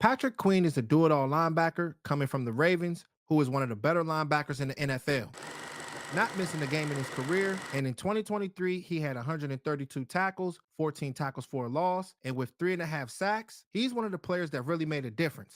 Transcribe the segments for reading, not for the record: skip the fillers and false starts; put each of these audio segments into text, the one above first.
Patrick Queen is a do-it-all linebacker coming from the Ravens, who is one of the better linebackers in the NFL. Not missing a game in his career, and in 2023, he had 132 tackles, 14 tackles for a loss, and with 3.5 sacks, he's one of the players that really made a difference.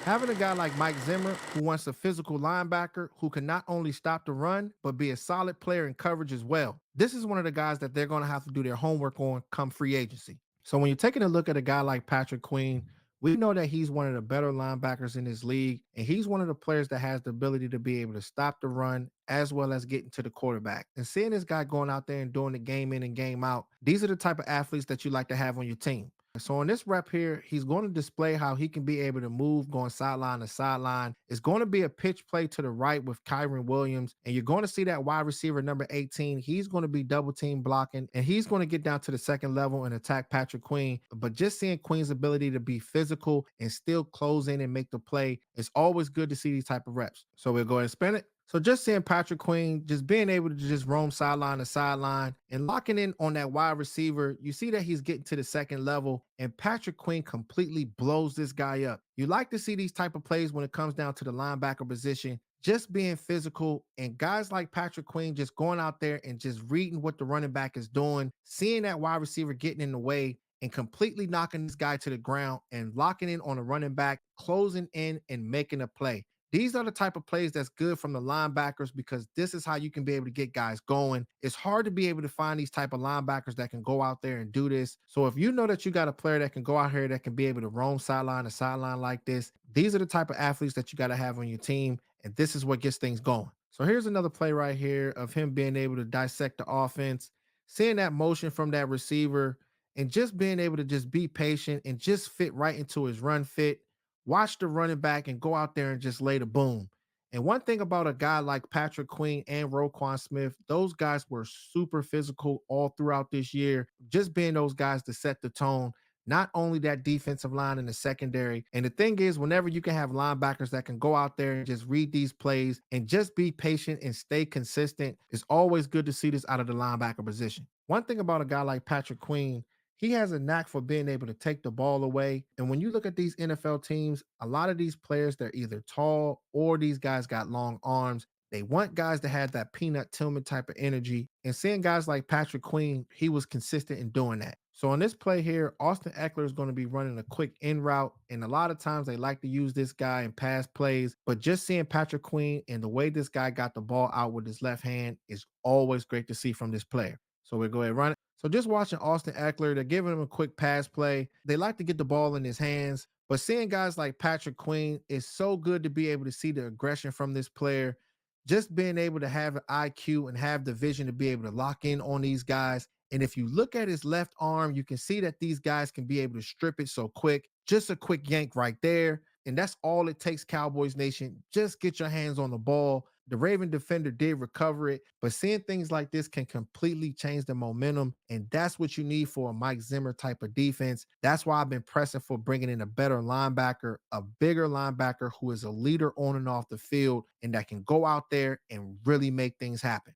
Having a guy like Mike Zimmer, who wants a physical linebacker who can not only stop the run, but be a solid player in coverage as well. This is one of the guys that they're going to have to do their homework on come free agency. So when you're taking a look at a guy like Patrick Queen, we know that he's one of the better linebackers in this league, and he's one of the players that has the ability to be able to stop the run as well as getting to the quarterback. And seeing this guy going out there and doing the game in and game out, these are the type of athletes that you like to have on your team. So on this rep here, he's going to display how he can be able to move going sideline to sideline. It's going to be a pitch play to the right with Kyron Williams, and you're going to see that wide receiver number 18. He's going to be double team blocking, and he's going to get down to the second level and attack Patrick Queen. But just seeing Queen's ability to be physical and still close in and make the play, it's always good to see these type of reps. So we'll go ahead and spin it. So just seeing Patrick Queen just being able to just roam sideline to sideline and locking in on that wide receiver, you see that he's getting to the second level, and Patrick Queen completely blows this guy up. You like to see these type of plays when it comes down to the linebacker position, just being physical, and guys like Patrick Queen just going out there and just reading what the running back is doing, seeing that wide receiver getting in the way, and completely knocking this guy to the ground and locking in on a running back, closing in and making a play. These are the type of plays that's good from the linebackers because this is how you can be able to get guys going. It's hard to be able to find these type of linebackers that can go out there and do this. So if you know that you got a player that can go out here that can be able to roam sideline to sideline like this, these are the type of athletes that you got to have on your team, and this is what gets things going. So here's another play right here of him being able to dissect the offense, seeing that motion from that receiver, and just being able to just be patient and just fit right into his run fit. Watch the running back and go out there and just lay the boom. And one thing about a guy like Patrick Queen and Roquan Smith, those guys were super physical all throughout this year, just being those guys to set the tone. Not only that defensive line in the secondary. And the thing is, whenever you can have linebackers that can go out there and just read these plays and just be patient and stay consistent, it's always good to see this out of the linebacker position. One thing about a guy like Patrick Queen, he has a knack for being able to take the ball away. And when you look at these NFL teams, a lot of these players, they're either tall or these guys got long arms. They want guys to have that Peanut Tillman type of energy. And seeing guys like Patrick Queen, he was consistent in doing that. So on this play here, Austin Eckler is going to be running a quick in route. And a lot of times they like to use this guy in pass plays. But just seeing Patrick Queen and the way this guy got the ball out with his left hand is always great to see from this player. So we'll go ahead and run it. So just watching Austin Eckler, they're giving him a quick pass play. They like to get the ball in his hands, but seeing guys like Patrick Queen is so good to be able to see the aggression from this player, just being able to have an IQ and have the vision to be able to lock in on these guys. And if you look at his left arm, you can see that these guys can be able to strip it so quick. Just a quick yank right there. And that's all it takes, Cowboys Nation. Just get your hands on the ball. The Raven defender did recover it, but seeing things like this can completely change the momentum, and that's what you need for a Mike Zimmer type of defense. That's why I've been pressing for bringing in a better linebacker, a bigger linebacker who is a leader on and off the field and that can go out there and really make things happen.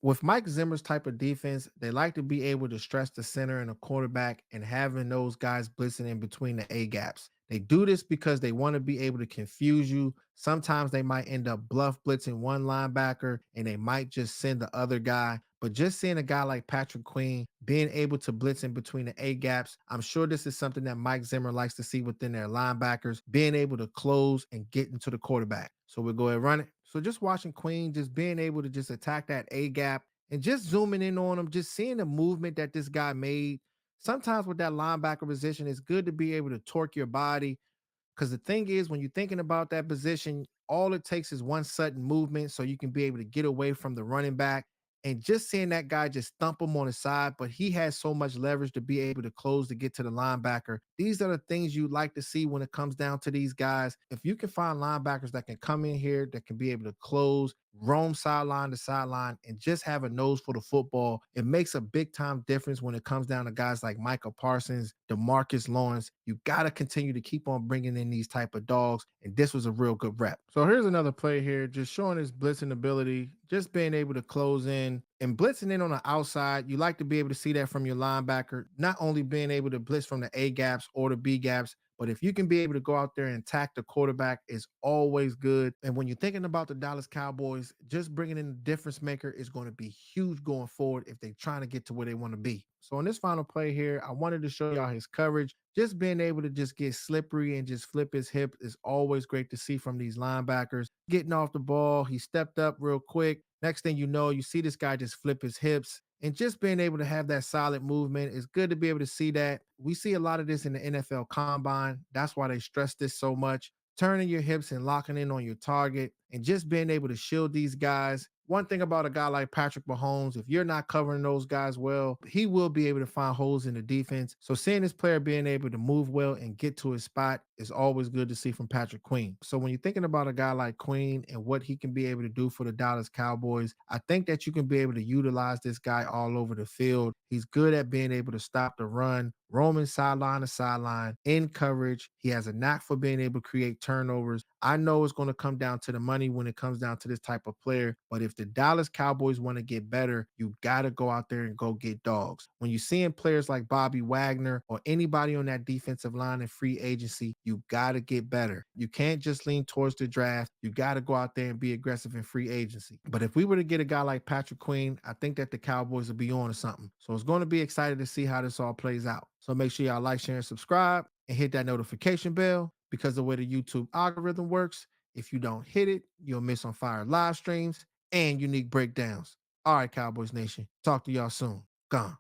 With Mike Zimmer's type of defense, they like to be able to stress the center and the quarterback and having those guys blitzing in between the A gaps. They do this because they want to be able to confuse you. Sometimes they might end up bluff blitzing one linebacker and they might just send the other guy. But just seeing a guy like Patrick Queen being able to blitz in between the A gaps, I'm sure this is something that Mike Zimmer likes to see within their linebackers, being able to close and get into the quarterback. So we'll go ahead and run it. So just watching Queen, just being able to just attack that A gap and just zooming in on him, just seeing the movement that this guy made. Sometimes with that linebacker position, it's good to be able to torque your body because the thing is, when you're thinking about that position, all it takes is one sudden movement so you can be able to get away from the running back. And just seeing that guy just thump him on the side, but he has so much leverage to be able to close to get to the linebacker. These are the things you like to see when it comes down to these guys. If you can find linebackers that can come in here, that can be able to close, roam sideline to sideline, and just have a nose for the football, it makes a big time difference when it comes down to guys like Michael Parsons, DeMarcus Lawrence. You got to continue to keep on bringing in these type of dogs, and this was a real good rep. So here's another play here, just showing his blitzing ability, just being able to close in and blitzing in on the outside. You like to be able to see that from your linebacker, not only being able to blitz from the A gaps or the B gaps, but if you can be able to go out there and attack the quarterback, is always good. And when you're thinking about the Dallas Cowboys, just bringing in a difference maker is going to be huge going forward if they're trying to get to where they want to be. So in this final play here, I wanted to show y'all his coverage. Just being able to just get slippery and just flip his hip is always great to see from these linebackers. Getting off the ball, he stepped up real quick. Next thing you know, you see this guy just flip his hips, and just being able to have that solid movement is good to be able to see that. We see a lot of this in the NFL combine. That's why they stress this so much. Turning your hips and locking in on your target and just being able to shield these guys. One thing about a guy like Patrick Mahomes, if you're not covering those guys well, he will be able to find holes in the defense. So seeing this player being able to move well and get to his spot is always good to see from Patrick Queen. So when you're thinking about a guy like Queen and what he can be able to do for the Dallas Cowboys, I think that you can be able to utilize this guy all over the field. He's good at being able to stop the run, roaming sideline to sideline, in coverage. He has a knack for being able to create turnovers. I know it's going to come down to the money when it comes down to this type of player, but if the Dallas Cowboys want to get better, you got to go out there and go get dogs. When you're seeing players like Bobby Wagner or anybody on that defensive line in free agency, you got to get better. You can't just lean towards the draft. You got to go out there and be aggressive in free agency. But if we were to get a guy like Patrick Queen, I think that the Cowboys would be on to something. So it's going to be excited to see how this all plays out. So make sure y'all like, share, and subscribe and hit that notification bell because the way the YouTube algorithm works, if you don't hit it, you'll miss on fire live streams and unique breakdowns. All right, Cowboys Nation. Talk to y'all soon. Gone.